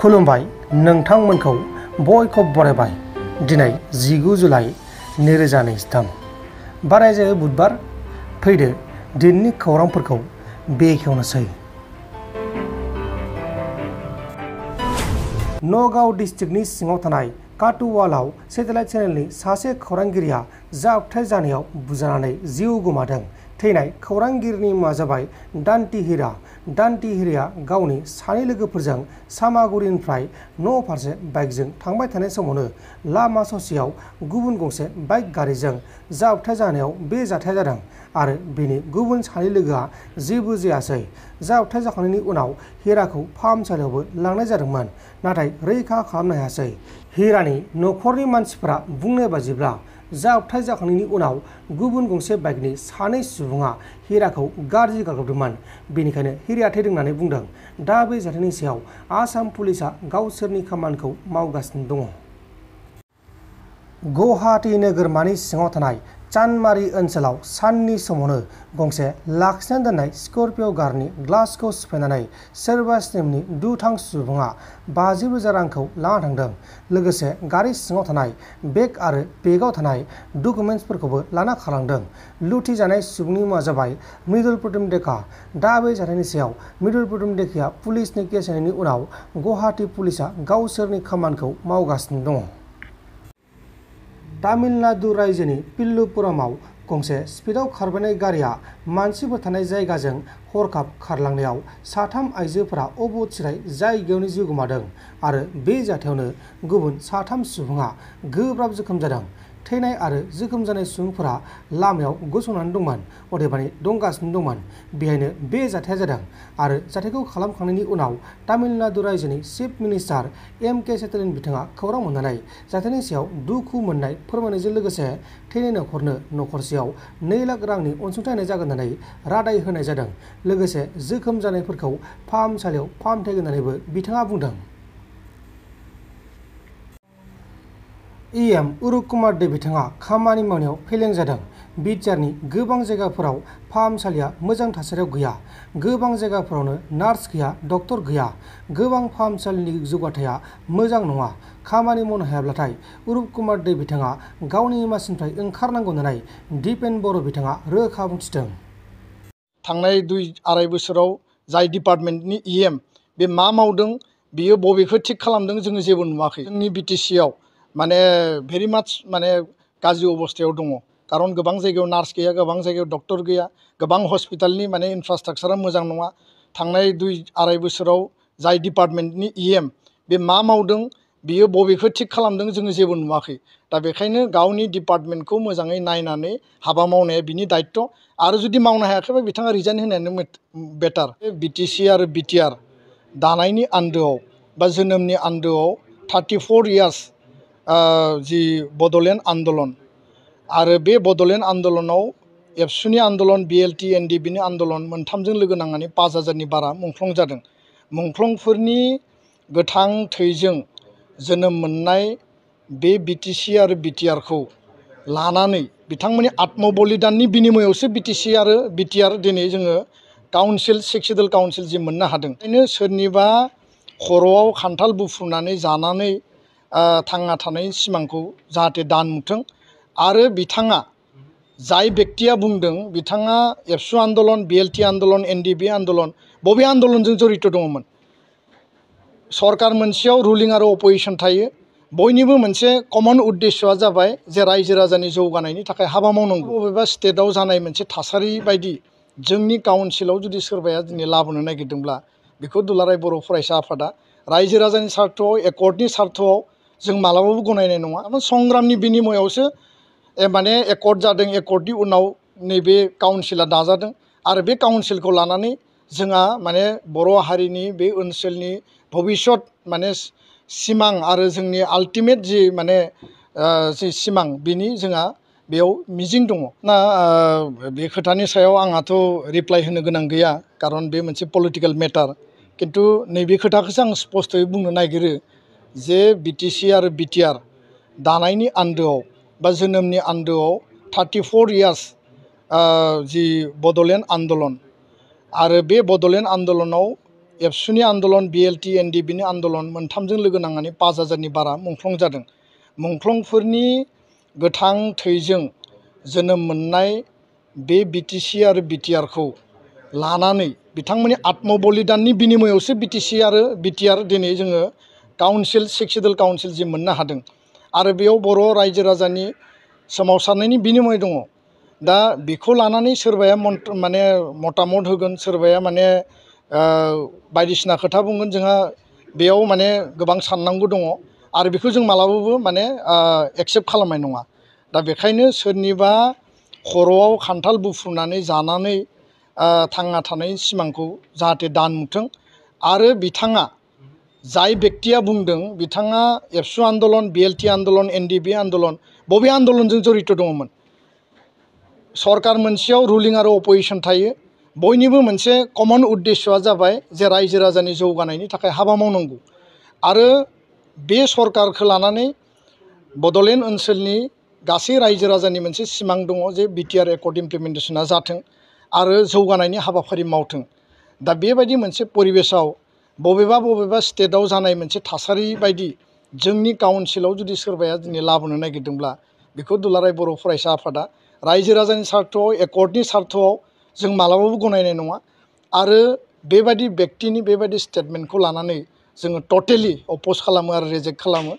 खुलुमबाय नोंथांमोनखौ बयखौबो बरायबाय। दिनै 19 जुलाइ 2023 बारायजायो बुधबार। फैदो दिननि खौरांफोरखौ बेखेवनोसै। नगाव डिस्ट्रिक्टनि सिङाव थानाय काटुवालाव सेटेलाइट चेनेलनि सासे खौरांगिरिया जाब्रबथाय जानायाव बुजानानै जिउ गोमादों। थैनाय खौरांगिरिनि मुङा जाबाय दान्ति हिरा। दान्ति हिराया गावनि सानै लोगोफोरजों सामागुरिनिफ्राय न' फारसे बाइकजों थांबाय थानाय समावनो लामा ससेयाव गुबुन गंसे बाइक गारिजों जाब्रबथाय जानायाव बे जाथाया जादों आरो बेनि गुबुन सानै लोगोआ जेबो जायासै। जाब्रबथाय जाखांनायनि उनाव हिराखौ फाहामसालियावबो लांनाय जादोंमोन, नाथाय रैखा खालामनो हायासै। हिरानि न'खरनि मानसिफोरा बुंनाय बादिब्ला जाब्रबथाय जाखांनायनि उनाव गुबुन गंसे बाइकनि सानै सुबुङा हिराखौ गाज्रि गाग्लोबदोंमोन, बेनिखायनो हिराया थैदों होननानै बुंदों। दा बे जाथायनि सायाव आसाम पुलिसा गावसोरनि खामानिखौ मावगासिनो दङ। गुवाहाटी नोगोरमानि सिङाव थानाय चान्दमारी ओनसोलाव साननि समावनो गंसे लाखिनानै दोननाय स्कर्पिय' कारनि ग्लासखौ सिफायनानै सोरबा स्नेमनि दुथां सुबुङा 50,000 रांखौ लाना थांदों। लोगोसे गारि सिङाव थानाय बेग आरो बेगाव थानाय डकुमेन्ट्सफोरखौबो लाना खारलांदों। लुथिजानाय सुबुंनि मुङा जाबाय मृदुल प्रतिम डेका। दा बे जाथायनि सायाव मृदुल प्रतिम डेकाया पुलिसनि केस होनायनि उनाव गुवाहाटी पुलिसा गावसोरनि खामानिखौ मावगासिनो दङ। तामिलनाडु रायजोनि पिल्लुपुरामाव गंसे स्पिडआव खारबोनाय गारिया मानसिफोर थानाय जायगाजों हरखाब खारलांनायाव साथाम आइजोफोरा अबथिरायै जायगायावनो जिउ गोमादों आरो बे जाथायावनो गुबुन साथाम सुबुङा गोब्राब जोखोम जादों। थैनाय आरो जोखोम जानाय सुबुंफोरा लामायाव गसंनानै दंमोन, अदेबानि दंगासिनो दंमोन। बेहायनो बे जाथाया जादों आरो जाथायखौ खालामखांनायनि उनाव तामिलनाडु रायजोनि चिफ मिनिस्टार M.K. स्टेलिन बिथाङा खौरां मोननानै जाथायनि सायाव दुखु मोननाय फोरमायनायजों लोगोसे थैनाय न'खरनो न'खरसेयाव 2 लाख रांनि अनसुंथाइ होनाय जागोन होननानै रादाय होनाय जादों। लोगोसे जोखोम जानायफोरखौ फाहामसालियाव फाहामथाय होनानैबो बिथाङा बुंदों। EM उरुप कुमार दे बिथाङा खामानि मावनायाव फेलें जादों। बिटिआरनि गोबां जायगाफोराव फाहामसालिया मोजां थासारियाव गैया। गोबां जायगाफोरावनो नार्स गैया, डक्टर गैया। गोबां फाहामसालिनि जौगाथाया मोजां नङा। खामानि मावनो हायाब्लाथाय उरुप कुमार दे बिथाङा गावनि मासिनिफ्राय ओंखारनांगौ होननानै दिपेन बर' बिथाङा रोखा बुंथिदों। थांनाय 2-2.5 बोसोराव जाय डिपार्टमेन्टनि EM बे मा मावदों, बियो बबेखौ थिग खालामदों, जोङो जेबो नुवाखै। जोंनि BTC आव माने भेरि माच माने गाज्रि अबस्थायाव दङ। खारन गोबां जायगायाव नार्स गैया, गोबां जायगायाव डक्टर गैया, गोबां हस्पिटालनि माने इनफ्रास्ट्राक्चारा मोजां नङा। थांनाय 2-2.5 बोसोराव जाय डिपार्टमेन्टनि EM बे मा मावदों, बियो बबेखौ थिग खालामदों, जोङो जेबो नुवाखै। दा बेखायनो गावनि डिपार्टमेन्टखौ मोजाङै नायनानै हाबा मावनाया बिनि दायित्व। आरो जुदि मावनो हायाखैबा बिथाङा रिजाइन होनायानो बेटार। BTC आरो BTR दानायनि आन्दोआव बा जोनोमनि आन्दोआव 34 इयार्स जि बड'लेण्ड आन्दलन आरो बे बड'लेण्ड आन्दलनाव एबसुनि आन्दलन, BLT, NDBनि आन्दलन मोनथामजों लोगो नांनानै 5,000नि बारा मुंख्लं जादों। मुंख्लंफोरनि गोथां थैजों जोनोम मोननाय बे BTC आरो BTRखौ लानानै बिथांमोननि आत्म बलिदाननि बिनिमयावसो BTC आरो BTR दिनै जोङो काउन्सिल, सेक्सुयेल काउन्सिल जि मोननो हादों। ओंखायनो सोरनिबा खर'आव खान्थाल बुफ्रुनानै जानानै थांना थानायनि सिमांखौ जाहाथे दानमुथों। आरो बिथाङा जाय बेक्तिया बुंदों, बिथाङा एबसु आन्दलन, BLT आन्दलन, NDB आन्दलन बबे आन्दलनजों जड़ित दङमोन? सरकार मोनसेयाव रुलिं आरो अपोजिसन थायो। बयनिबो मोनसे कमन उद्देश्यआ जाबाय जे रायजो राजानि जौगानायनि थाखाय हाबा मावनांगौ। बबेबा स्टेटआव जानाय मोनसे थासारि बायदि जोंनि काउन्सिलाव जुदि सोरबाया दिनै लाबोनो नागिरदोंब्ला बेखौ दुलाराय बर' फरायसा आफादा रायजो राजानि सार्थआव, एकर्डनि सार्थआव जों मालाबाबो गनायनाय नङा। संग्रामनि बिनिमयावसो माने एकर्ड जादों। एकर्डनि उनाव नैबे काउन्सिला दाजादों आरो बे काउन्सिलखौ लानानै जोंहा माने बर' हारिनि बे ओनसोलनि भबिष्यत माने सिमां आरो जोंनि आल्टिमेट जि माने जि सिमां, बिनि जोंहा बेयाव मिजिं दङ। ना बे खोथानि सायाव आंहाथ' रिप्लाइ होनो गोनां गैया, खारन बे मोनसे पलिटिकेल मेटार। खिन्थु नैबे खोथाखौसो आं स्पस्तयै बुंनो नागिरो जे BTC आरो BTR दानायनि आन्दोआव बा जोनोमनि आन्दोआव 34 इयार्स जि बड'लेण्ड आन्दलन आरो बे बड'लेण्ड आन्दलनाव एबसुनि आन्दलन BLT NDBनि आन्दलन मोनथामजों लोगो नांनानै 5000नि बारा मुंख्लं जादों। मुंख्लंफोरनि गोथां थैजों जोनोम मोननाय बे BTC आरो BTR खौ लानानै बिथांमोननि आत्मबलिदाननि बिनिमयावसो BTC आरो BTR दिनै जोङो काउन्सिल सेक्सुयेल काउन्सिल जि मोननो हादों आरो बेयाव बर' रायजो राजानि सोमावसारनायनि बिनिमय दङ। दा बेखौ लानानै सोरबाया माने मतामत होगोन, सोरबाया माने बायदिसिना खोथा बुंगोन। जोंहा बेयाव माने गोबां साननांगौ दङ आरो बेखौ जों मालाबाबो माने एक्सेप्ट खालामनाय नङा। दा बेखायनो सोरनिबा खर'आव खान्थाल बुफ्रुनानै जानानै थांना थानायनि सिमांखौ जाहाथे दान नुथों आरो बिथाङा जाय बेक्तिया बुंदों बिथाङा एबसु आन्दलन, BLT आन्दलन, NDB आन्दलन बबे आन्दलनजों जड़ित दङमोन? सरकार मोनसेयाव रुलिं आरो अपोजिशन थायो। बयनिबो मोनसे कमन उद्देश्यआ जाबाय जे रायजो राजानि जौगानायनि थाखाय हाबा मावनांगौ आरो बे सरकारखौ लानानै बड'लेण्ड ओनसोलनि गासै रायजो राजानि मोनसे सिमां दङ जे BTR एकर्ड इमप्लिमेन्टेसना जाथों आरो जौगानायनि हाबाफारि मावथों। दा बेबायदि मोनसे परिबेसाव बबेबा स्टेटआव जानाय मोनसे थासारि बायदि जोंनि काउन्सिलाव जुदि सोरबाया दिनै लाबोनो नागिरदोंब्ला बेखौ दुलाराय बर' फरायसा आफादा रायजो राजानि सार्थआव, एकर्डनि सार्थआव जों मालाबाबो गनायनाय नङा आरो बेबायदि बेक्तिनि बेबायदि स्टेटमेन्टखौ लानानै जोङो टटेलि अपोज खालामो आरो रिजेक्ट खालामो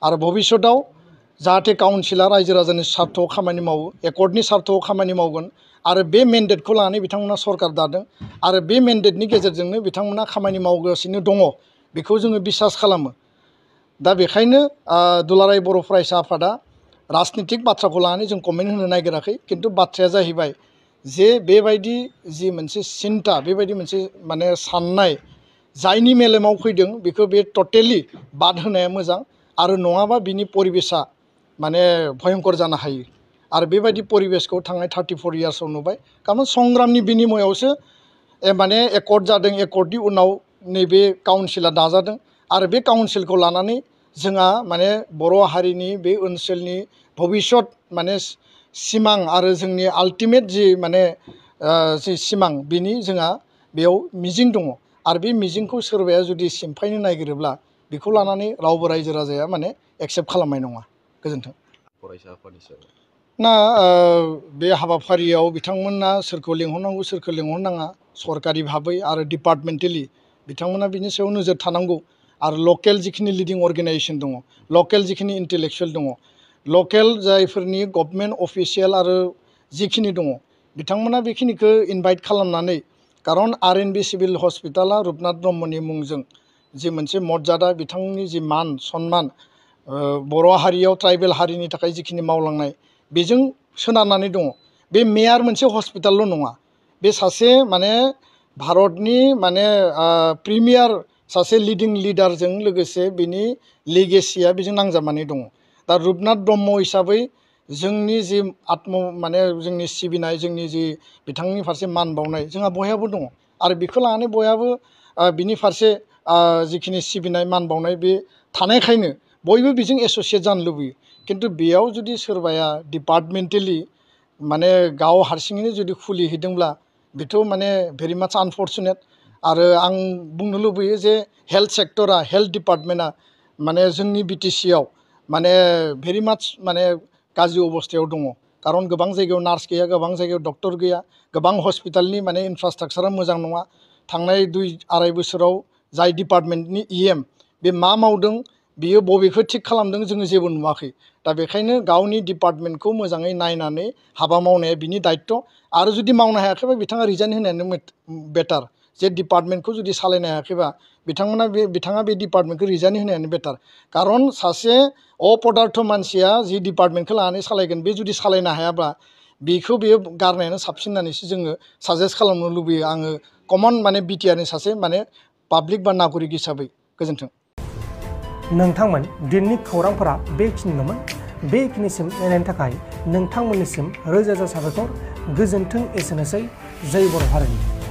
आरो भबिष्यतआव जाहाथे काउन्सिला रायजो राजानि सार्थआव खामानि मावो, एकर्डनि सार्थआव खामानि मावगोन आरो बे मेन्डेटखौ लानानै बिथांमोना सरकार दादों आरो बे मेन्डेटनि गेजेरजोंनो बिथांमोना खामानि मावगासिनो दङ बेखौ जोङो बिसास खालामो। दा बेखायनो दुलाराय बर' फरायसा आफादा राजनितिक बाथ्राखौ लानानै जों कमेन्ट होनो नागिराखै, खिन्थु बाथ्राया जाहैबाय जे बेबायदि जि मोनसे सिन्ता, बेबायदि मोनसे माने साननाय जायनि मेलेमाव फैदों बेखौ बे टटेलि बाद होनाया मोजां आरो नङाबा बिनि परिबेसा माने भयंकर जानो हायो आरो बेबायदि परिबेसखौ थांनाय 34 इयार्सआव नुबाय। खारन संग्रामनि बिनिमयावसो माने एकर्ड जादों, एकर्डनि उनाव नैबे काउन्सिला दाजादों आरो बे काउन्सिलखौ लानानै जोंहा माने बर' हारिनि बे ओनसोलनि भबिष्यत माने सिमां आरो जोंनि आल्टिमेट जि माने जि सिमां बिनि जोंहा बेयाव मिजिं दङ आरो बे मिजिंखौ सोरबाया जुदि सिमफायनो नागिरोब्ला बेखौ लानानै रावबो रायजो राजाया माने एक्सेप्ट खालामनाय नङा। गोजोन्थों। फरायसा आफादनि सायाव ना बे हाबाफारियाव बिथांमोना सोरखौ लिंहरनांगौ सोरखौ लिंहरनाङा सरकारि भाबै आरो डिपार्टमेन्टेलि बिथांमोना बिनि सायाव नोजोर थानांगौ आरो लकेल जिखिनि लिडिं अर्गेनाइजेसन दङ, लकेल जिखिनि इन्टेलेक्सुवेल दङ, लकेल जायफोरनि गभर्नमेन्ट अफिसियेल आरो जिखिनि दङ बिथांमोना बेखिनिखौ इनभाइट खालामनानै, खारन RNB सिभिल हस्पिटाला रुपनाथ ब्रह्मनि मुंजों जि मोनसे मर्यादा बिथांनि जि मान सन्मान बर' हारियाव ट्राइबेल हारिनि थाखाय जिखिनि मावलांनाय बेजों सोनारनानै दङ। बे मेयार मोनसे हस्पिटालल' नङा, बे सासे माने भारतनि माने प्रिमियार सासे लिडिं लिडारजों लोगोसे बिनि लेगेसिया बेजों नांजाबनानै दङ। दा रुपनाथ ब्रह्म हिसाबै जोंनि जि माने जोंनि सिबिनाय, जोंनि जि बिथांनि फारसे मान बावनाय जोंहा बयहाबो दङ आरो बेखौ लानानै बयहाबो बिनि फारसे जिखिनि सिबिनाय मान बावनाय बे थानायखायनो बयबो बेजों एस'सियेट जानो लुबैयो। खिन्थु बेयाव जुदि सोरबाया डिपार्टमेन्टेलि माने गाव हारसिङैनो जुदि खुलिहैदोंब्ला बेथ' माने भेरि माच आनफर्चुनेट। आरो आं बुंनो लुबैयो जे हेल्थ सेक्टरा, हेल्थ डिपार्टमेन्टआ माने जोंनि BTCआव माने भेरि माच माने गाज्रि अबस्थायाव दङ। खारन गोबां जायगायाव नार्स गैया, गोबां जायगायाव डक्टर गैया, गोबां हस्पिटालनि माने इनफ्रास्ट्राक्चारा मोजां नङा। थांनाय 2-2.5 बोसोराव जाय डिपार्टमेन्टनि EM बे मा मावदों, बियो बबेखौ थिग खालामदों जोङो जेबो नुवाखै। दा बेखायनो गावनि डिपार्टमेन्टखौ मोजाङै नायनानै हाबा मावनाया बिनि दायित्व आरो जुदि मावनो हायाखैबा बिथाङा रिजाइन होनायानो बेटार। जे डिपार्टमेन्टखौ जुदि सालायनो हायाखैबा बिथाङा बे डिपार्टमेन्टखौ रिजाइन होनायानो बेटार। खारन सासे अपदार्थ मानसिया जि डिपार्टमेन्टखौ लानानै सालायगोन बे जुदि सालायनो हायाब्ला बेखौ बेयो गारनायानो साबसिन होननानैसो जोङो साजेस्ट खालामनो लुबैयो आङो कमन माने BTRनि सासे माने पाब्लिक बा नागरिक हिसाबै। गोजोन्थों। नोंथांमोन दिनैनि खौरांफोरा बेखिनिल'मोन। बेखिनिसिम नायनायनि थाखाय नोंथांमोननिसिम रोजा रोजा साबायखर। गोजोन्थों। एसेनोसै। जय बर' हारिनि।